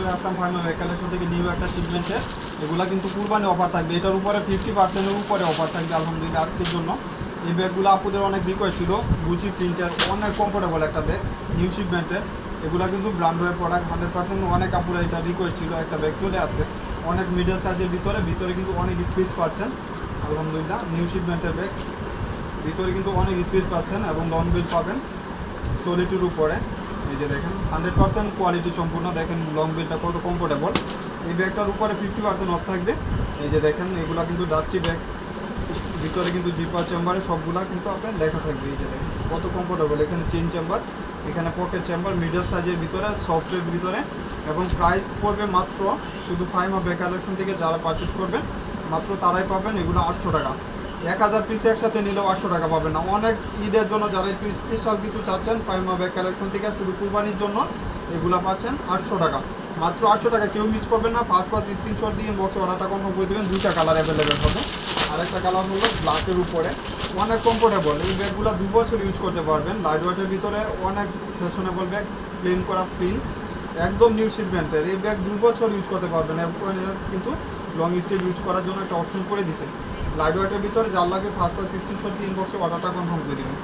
চলে আসলাম Faima bag collection থেকে new একটা শিপমেন্টে। এগুলো কিন্তু কুরবানি অফার থাকবে, এটার উপরে 50%-এর উপরে অফার থাকবে আলহামদুলিল্লাহ আজকের জন্য। এই ব্যাগগুলো আপুদের অনেক রিকোয়েস্ট ছিল, গুচি প্রিন্টের অনেক কমফোর্টেবল একটা ব্যাগ নিউ শিপমেন্টের। এগুলো কিন্তু ব্র্যান্ডের প্রোডাক্ট 100%। অনেক আপুরা এটা রিকোয়েস্ট ছিল, একটা ব্যাগ চলে আসছে অনেক মিডল সাইজের ভিতরে কিন্তু অনেক স্পেস পাচ্ছেন আলহামদুলিল্লাহ। নিউ শিপমেন্টের ব্যাগ ভিতরে কিন্তু অনেক স্পেস পাচ্ছেন এবং লং বিল পাবেন সলিডের উপরে। এই যে দেখেন 100% কোয়ালিটি সম্পূর্ণ, দেখেন লং বিলটা কত কমফোর্টেবল। এই ব্যাগটার উপরে 50% অফ থাকবে। এই যে দেখেন এগুলা কিন্তু ডাস্টি ব্যাগ, ভিতরে কিন্তু জিপার চেম্বারে সবগুলা কিন্তু আপনার লেখা থাকবে। এই যে দেখেন কত কমফোর্টেবল, এখানে চেন চেম্বার, এখানে পকেট চেম্বার, মিডল সাইজের ভিতরে, সফটওয়্যার ভিতরে। এবং প্রাইস পড়বে মাত্র শুধু ফাইমা ব্যাগ কালেকশন থেকে যারা পারচেস করবেন মাত্র তারাই পাবেন এগুলো 800 টাকা। 1000 পিস একসাথে নিলেও 800 টাকা পাবেন না। অনেক ঈদের জন্য যারা একটু স্পেশাল কিছু চাচ্ছেন ফাইমা ব্যাগ কালেকশন থেকে শুধু কুরবানির জন্য এগুলো পাচ্ছেন 800 টাকা, মাত্র 800 টাকা। কেউ মিস করবেন না, 5 স্ক্রিনশট দিয়ে বক্সে অর্ডারটা কনফার্ম করে দেবেন। দুইটা কালার অ্যাভেলেবেল হবে, আরেকটা কালার হলো ব্ল্যাকের উপরে। অনেক কমফোর্টেবল এই ব্যাগগুলো 2 বছর ইউজ করতে পারবেন। লাইট ওয়েটের ভিতরে অনেক ফ্যাশনেবল ব্যাগ, প্লেন করা প্রিন্ট, একদম নিউ শিপমেন্টের। এই ব্যাগ 2 বছর ইউজ করতে পারবেন, কিন্তু লং স্টেপ ইউজ করার জন্য একটা অপশন করে দিছে। লাইট ওয়েটের ভিতরে যার লাগে 5 স্ক্রিনশট দিয়ে ইনবক্সে অর্ডারটা কনফার্ম করে দেবেন।